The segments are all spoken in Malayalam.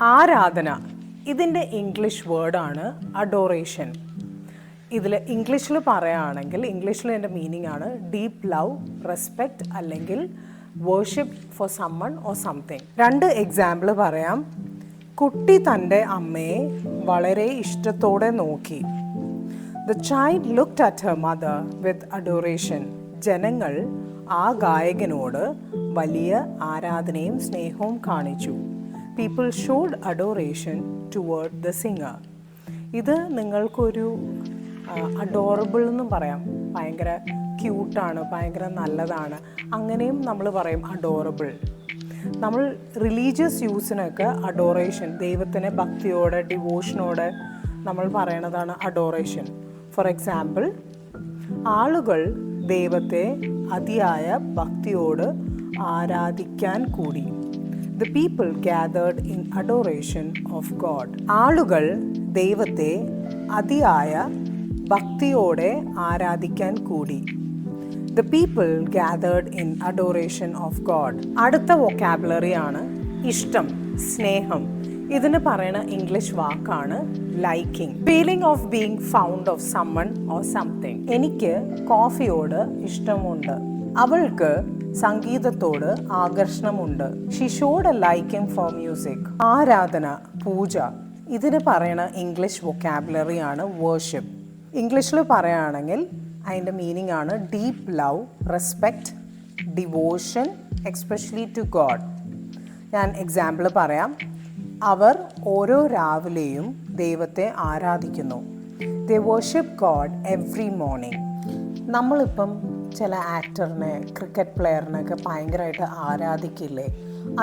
ആരാധന ഇതിൻ്റെ ഇംഗ്ലീഷ് വേർഡാണ് അഡോറേഷൻ. ഇതിൽ ഇംഗ്ലീഷിൽ പറയുകയാണെങ്കിൽ ഇംഗ്ലീഷിൽ എൻ്റെ മീനിങ് ആണ് ഡീപ്പ് ലവ്, റെസ്പെക്റ്റ് അല്ലെങ്കിൽ worship for someone or something. 2 example പറയാം. കുട്ടി തൻ്റെ അമ്മയെ വളരെ ഇഷ്ടത്തോടെ നോക്കി. The child looked at her mother with adoration. ജനങ്ങൾ ആ ഗായകനോട് വലിയ ആരാധനയും സ്നേഹവും കാണിച്ചു. People showed adoration toward the singer. ഇത് നിങ്ങൾക്കൊരു അഡോറബിൾ എന്നും പറയാം. ഭയങ്കര ക്യൂട്ടാണ്, ഭയങ്കര നല്ലതാണ്, അങ്ങനെയും നമ്മൾ പറയും അഡോറബിൾ. നമ്മൾ റിലീജിയസ് യൂസിനൊക്കെ അഡോറേഷൻ, ദൈവത്തിനെ ഭക്തിയോടെ ഡിവോഷനോടെ നമ്മൾ പറയണതാണ് അഡോറേഷൻ. ഫോർ എക്സാമ്പിൾ, ആളുകൾ ദൈവത്തെ അതിയായ ഭക്തിയോട് ആരാധിക്കാൻ കൂടി. The people gathered in adoration of God. ആളുകൾ ദൈവത്തെ അതിയായ ഭക്തിയോടെ ആരാധിക്കാൻ കൂടി. The people gathered in adoration of God. അടുത്ത വൊക്കാബുലറി ആണ് ഇഷ്ടം, സ്നേഹം. ഇതിന് പറയുന്ന ഇംഗ്ലീഷ് വാക്കാണ് liking. Feeling of being fond of someone or something. എനിക്ക് കോഫിയോട് ഇഷ്ടമുണ്ട്. അവൾക്ക് സംഗീതത്തോട് ആകർഷണമുണ്ട്. She showed a liking for music. ആരാധന, പൂജ. ഇതിന് പറയുന്ന ഇംഗ്ലീഷ് വൊക്കാബുലറി ആണ് വേർഷിപ്പ്. ഇംഗ്ലീഷിൽ പറയുകയാണെങ്കിൽ അതിൻ്റെ മീനിങ് ആണ് deep love, respect, devotion especially to God. ഞാൻ എക്സാമ്പിൾ പറയാം. അവർ ഓരോ രാവിലെയും ദൈവത്തെ ആരാധിക്കുന്നു. They worship God every morning. നമ്മളിപ്പം ചില ആക്ടറിനെ, ക്രിക്കറ്റ് പ്ലെയറിനൊക്കെ ഭയങ്കരമായിട്ട് ആരാധിക്കില്ലേ,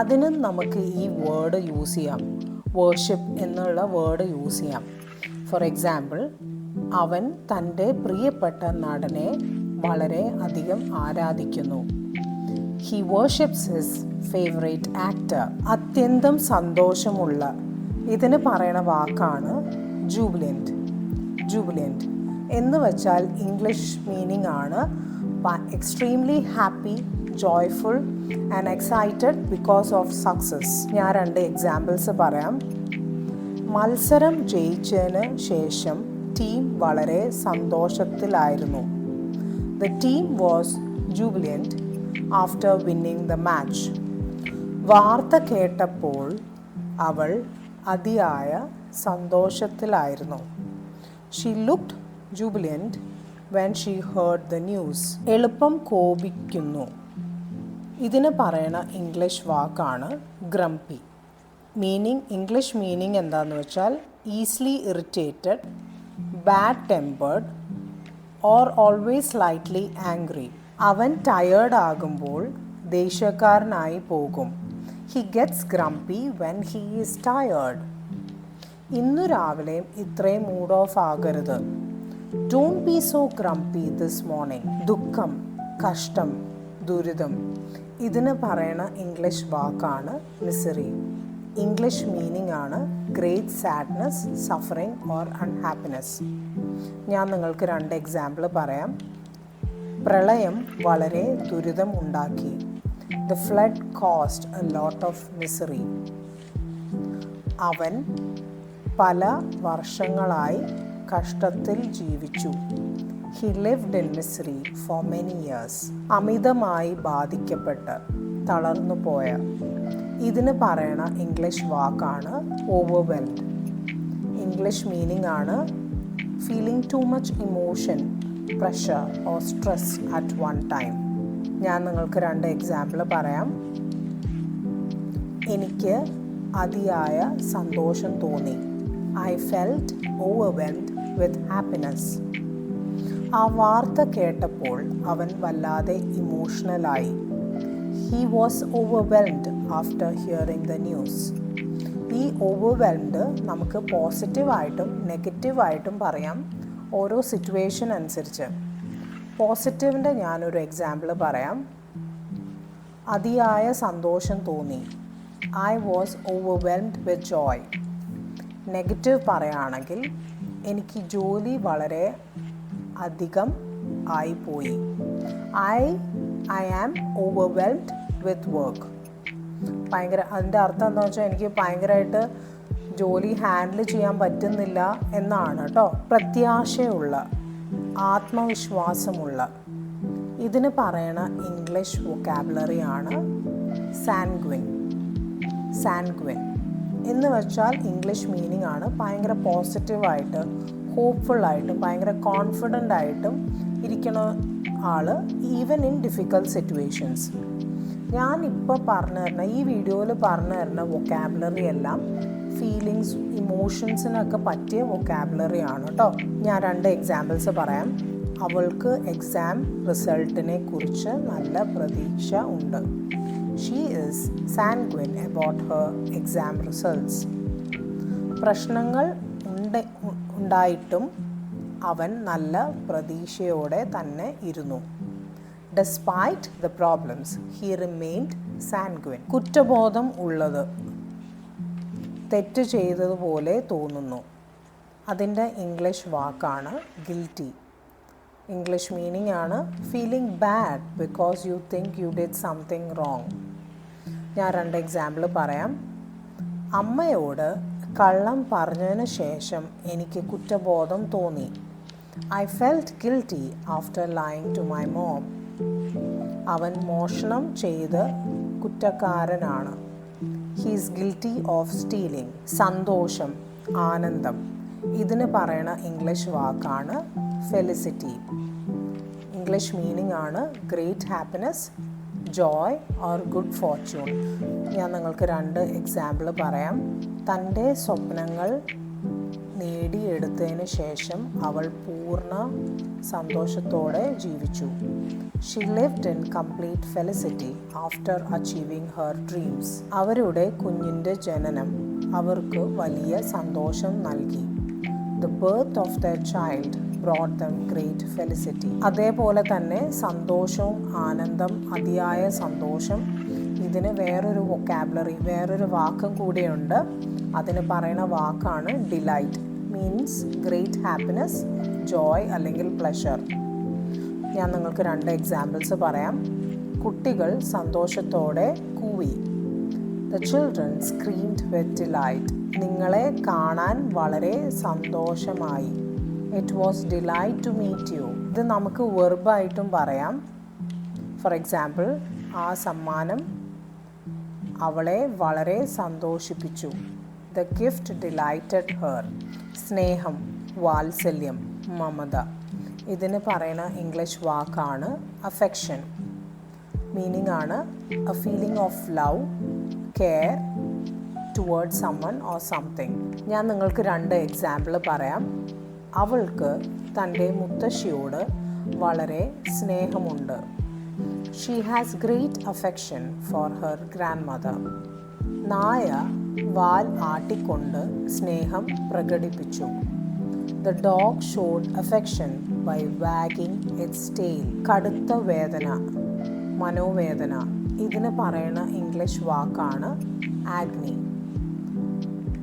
അതിനും നമുക്ക് ഈ വേർഡ് യൂസ് ചെയ്യാം. വേർഷിപ്പ് എന്നുള്ള വേർഡ് യൂസ് ചെയ്യാം. ഫോർ എക്സാമ്പിൾ, അവൻ തൻ്റെ പ്രിയപ്പെട്ട നടനെ വളരെ അധികം ആരാധിക്കുന്നു. He worships his favourite actor. അത്യന്തം സന്തോഷമുള്ള. ഇതിന് പറയണ വാക്കാണ് ജൂബിലൻ്റ്. ജൂബിലൻ്റ് എന്ന് വെച്ചാൽ ഇംഗ്ലീഷ് മീനിങ് ആണ് extremely happy, joyful and excited because of success. ഞാൻ 2 എക്സാമ്പിൾസ് പറയാം. മത്സരം ജയിച്ചതിന് ശേഷം ടീം വളരെ സന്തോഷത്തിലായിരുന്നു. The team was jubilant after winning the match. വാർത്ത കേട്ടപ്പോൾ അവൾ അതിയായ സന്തോഷത്തിലായിരുന്നു. She looked jubilant when she heard the news. എളുപ്പം കോപിക്കുന്നു. ഇതിന് പറയുന്ന ഇംഗ്ലീഷ് വാക്കാണ് ഗ്രംപി. ഇംഗ്ലീഷ് മീനിങ് എന്താണെന്ന് വെച്ചാൽ easily irritated, bad tempered or always slightly angry. അവൻ ടയേർഡ് ആകുമ്പോൾ ദേഷ്യക്കാരനായി പോകും. He gets grumpy when he is tired. ഇന്നു രാവിലെ ഇത്രയും മൂഡ് ഓഫ് ആകരുത്. Don't be so grumpy this morning. ദുഃഖം, കഷ്ടം, ദുരിതം. ഇതിന് പറയുന്ന ഇംഗ്ലീഷ് വാക്കാണ് മിസറി. ഇംഗ്ലീഷ് മീനിങ് ആണ് great sadness, suffering or unhappiness. ഞാൻ നിങ്ങൾക്ക് 2 എക്സാമ്പിൾ പറയാം. പ്രളയം വളരെ ദുരിതം ഉണ്ടാക്കി. The flood caused a lot of misery. അവൻ പല വർഷങ്ങളായി കഷ്ടത്തിൽ ജീവിച്ചു. He lived in misery for many years. അമിതമായി ബാധിക്കപ്പെട്ട്, തളർന്നു പോയ. ഇതിന് പറയണ ഇംഗ്ലീഷ് വാക്കാണ് ഓവർവെൽഡ്. ഇംഗ്ലീഷ് മീനിങ് ആണ് feeling too much emotion, pressure or stress at one time. ഞാൻ നിങ്ങൾക്ക് 2 എക്സാമ്പിൾ പറയാം. എനിക്ക് അതിയായ സന്തോഷം തോന്നി. I felt overwhelmed with happiness. ആ വാർത്ത കേട്ടപ്പോൾ അവൻ വല്ലാതെ ഇമോഷണലായി. He was overwhelmed after hearing the news. ഈ ഓവർവെൽംഡ് നമുക്ക് പോസിറ്റീവായിട്ടും നെഗറ്റീവായിട്ടും പറയാം, ഓരോ സിറ്റുവേഷൻ അനുസരിച്ച്. പോസിറ്റീവിൻ്റെ ഞാനൊരു എക്സാമ്പിൾ പറയാം. അതിയായ സന്തോഷം തോന്നി. I was overwhelmed with joy. Negative പറയുകയാണെങ്കിൽ എനിക്ക് ജോലി വളരെ അധികം ആയിപ്പോയി. I am overwhelmed with work. അതിൻ്റെ അർത്ഥം എന്താണെന്ന് വെച്ചാൽ എനിക്ക് ഭയങ്കരമായിട്ട് ജോലി ഹാൻഡിൽ ചെയ്യാൻ പറ്റുന്നില്ല എന്നാണ് കേട്ടോ. പ്രത്യാശയുള്ള, ആത്മവിശ്വാസമുള്ള, ഇതിന് പറയണ ഇംഗ്ലീഷ് വൊക്കാബുലറിയാണ് സാൻഗ്വിൻ. സാൻഗ്വിൻ എന്ന് വെച്ചാൽ ഇംഗ്ലീഷ് മീനിങ് ആണ് ഭയങ്കര പോസിറ്റീവായിട്ട്, ഹോപ്പ്ഫുള്ളായിട്ടും ഭയങ്കര കോൺഫിഡൻ്റ് ആയിട്ടും ഇരിക്കുന്ന ആൾ, ഈവൻ ഇൻ ഡിഫിക്കൽട്ട് സിറ്റുവേഷൻസ്. ഞാനിപ്പോൾ പറഞ്ഞു തരുന്ന, ഈ വീഡിയോയിൽ പറഞ്ഞു തരുന്ന വൊക്കാബുലറി എല്ലാം ഫീലിങ്സ്, ഇമോഷൻസിനൊക്കെ പറ്റിയ വൊക്കാബുലറി ആണ് കേട്ടോ. ഞാൻ 2 എക്സാമ്പിൾസ് പറയാം. അവൾക്ക് എക്സാം റിസൾട്ടിനെ കുറിച്ച് നല്ല പ്രതീക്ഷ ഉണ്ട്. She is sanguine about Har exam results. പ്രശ്നങ്ങൾ ഉണ്ടായിട്ടും അവൻ നല്ല പ്രതീക്ഷയോടെ തന്നെ ഇരുന്നു. Despite the problems, he remained sanguine. കുറ്റബോധം ഉള്ളത്, തെറ്റ് ചെയ്തതുപോലെ തോന്നുന്നു. അതിൻ്റെ ഇംഗ്ലീഷ് വാക്കാണ് ഗിൽറ്റി. ഇംഗ്ലീഷ് മീനിങ് ആണ് feeling bad because you think you did something wrong. ഞാൻ 2 എക്സാമ്പിൾ പറയാം. അമ്മയോട് കള്ളം പറഞ്ഞതിന് ശേഷം എനിക്ക് കുറ്റബോധം തോന്നി. I felt guilty after lying to my mom. അവൻ മോഷണം ചെയ്ത് കുറ്റക്കാരനാണ്. He is guilty of stealing. സന്തോഷം, ആനന്ദം, ഇതിന് പറയണ ഇംഗ്ലീഷ് വാക്കാണ് ഫെലിസിറ്റി. ഇംഗ്ലീഷ് മീനിങ് ആണ് great happiness, Joy or good Fortune. ഞാൻ നിങ്ങൾക്ക് 2 എക്സാമ്പിൾ പറയാം. തൻ്റെ സ്വപ്നങ്ങൾ നേടിയെടുത്തതിന് ശേഷം അവൾ പൂർണ്ണ സന്തോഷത്തോടെ ജീവിച്ചു. She lived in complete felicity after achieving her dreams. അവരുടെ കുഞ്ഞിൻ്റെ ജനനം അവർക്ക് വലിയ സന്തോഷം നൽകി. The birth of their child brought them great felicity. അതേപോലെ തന്നെ സന്തോഷവും ആനന്ദം, അതിയായ സന്തോഷം, ഇതിന് വേറൊരു വൊക്കാബുലറി, വേറൊരു വാക്കും കൂടിയുണ്ട്. അതിന് പറയുന്ന വാക്കാണ് delight. Means great happiness, Joy അല്ലെങ്കിൽ പ്ലഷർ. ഞാൻ നിങ്ങൾക്ക് 2 എക്സാമ്പിൾസ് പറയാം. കുട്ടികൾ സന്തോഷത്തോടെ കൂവി. The children screamed with delight. നിങ്ങളെ കാണാൻ വളരെ സന്തോഷമായി. It was delight to meet you. ഇത് നമുക്ക് വെർബായിട്ടും പറയാം. ഫോർ എക്സാമ്പിൾ, ആ സമ്മാനം അവളെ വളരെ സന്തോഷിപ്പിച്ചു. The gift delighted her. സ്നേഹം, വാത്സല്യം, മമത, ഇതിന് പറയുന്ന ഇംഗ്ലീഷ് വാക്കാണ് അഫെക്ഷൻ. മീനിങ് ആണ് a feeling of love, care towards someone or something. ഞാൻ നിങ്ങൾക്ക് 2 എക്സാമ്പിൾ പറയാം. അവൾക്ക് തൻ്റെ മുത്തശ്ശിയോട് വളരെ സ്നേഹമുണ്ട്. She has great affection for her grand mother. നായ വാൽ ആട്ടിക്കൊണ്ട് സ്നേഹം പ്രകടിപ്പിച്ചു. The dog showed affection by wagging its tail. കടുത്ത വേദന, മനോവേദന, ഇതിന് പറയുന്ന ഇംഗ്ലീഷ് വാക്കാണ് ആഗ്നി.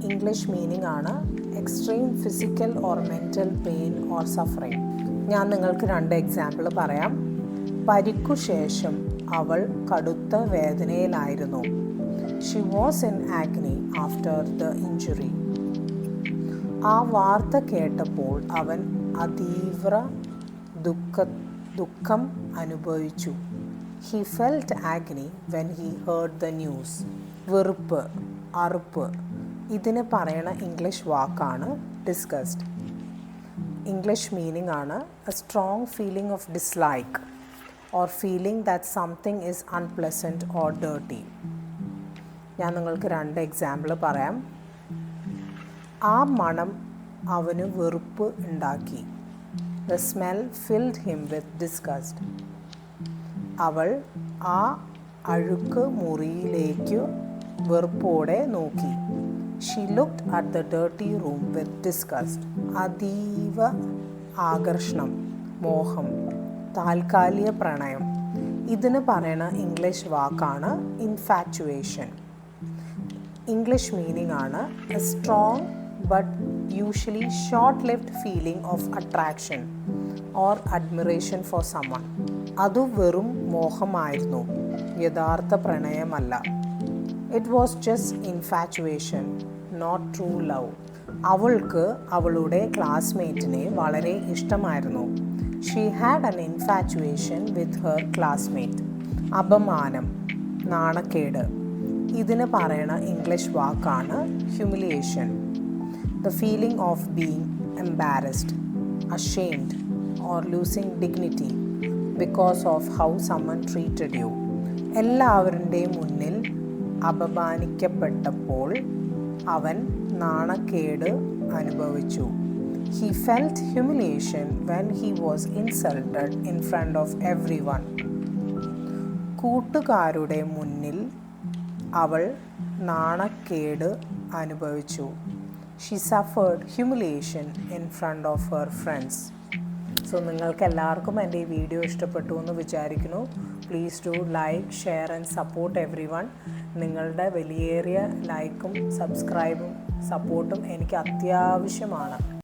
ഇംഗ്ലീഷ് മീനിങ് ആണ് extreme physical or mental pain or suffering. ഞാൻ നിങ്ങൾക്ക് 2 എക്സാമ്പിൾ പറയാം. പരിക്കു ശേഷം അവൾ കടുത്ത വേദനയിലായിരുന്നു. She was in agony after the injury. ആ വാർത്ത കേട്ടപ്പോൾ അവൻ അതീവ്ര ദുഃഖം അനുഭവിച്ചു. He felt agony when he heard the news. വെറുപ്പ്, അറുപ്പ്, ഇതിന് പറയണ ഇംഗ്ലീഷ് വാക്കാണ് ഡിസ്ഗസ്റ്റ്. ഇംഗ്ലീഷ് മീനിങ് ആണ് a strong feeling of dislike or feeling that something is unpleasant or dirty. ഞാൻ നിങ്ങൾക്ക് 2 എക്സാമ്പിൾ പറയാം. ആ മണം അവന് വെറുപ്പ് ഉണ്ടാക്കി. The smell filled him with disgust. അവൾ ആ അഴുക്ക് മുറിയിലേക്ക് വെറുപ്പോടെ നോക്കി. She looked at the dirty room with disgust. അതീവ ആകർഷണം, മോഹം, താൽക്കാലിക പ്രണയം, ഇതിന് പറയുന്ന ഇംഗ്ലീഷ് വാക്കാണ് ഇൻഫാറ്റുവേഷൻ. ഇംഗ്ലീഷ് മീനിങ് ആണ് a strong but usually short-lived feeling of attraction or admiration for someone. അത് വെറും മോഹമായിരുന്നു, യഥാർത്ഥ പ്രണയമല്ല. It was just infatuation, not true love. അവൾക്ക് അവളുടെ ക്ലാസ്മേറ്റിനെ വളരെ ഇഷ്ടമായിരുന്നു. She had an infatuation with her classmate. അപമാനം, നാണക്കേട്. ഇതിന് പറയണ ഇംഗ്ലീഷ് വാക്കാണ് humiliation. The feeling of being embarrassed, ashamed or losing dignity because of how someone treated you. എല്ലാവരുടെയും മുന്നിൽ അപമാനിക്കപ്പെട്ടപ്പോൾ അവൻ നാണക്കേട് അനുഭവിച്ചു. He felt humiliation when he was insulted in front of everyone. കൂട്ടുകാരുടെ മുന്നിൽ അവൾ നാണക്കേട് അനുഭവിച്ചു. She suffered humiliation in front of her friends. So നിങ്ങൾക്ക് എല്ലാവർക്കും എൻ്റെ ഈ വീഡിയോ ഇഷ്ടപ്പെട്ടു എന്ന് വിചാരിക്കുന്നു. Please do like, share and support every one. നിങ്ങളുടെ വലിയേറിയ ലൈക്കും സബ്സ്ക്രൈബും സപ്പോർട്ടും എനിക്ക് അത്യാവശ്യമാണ്.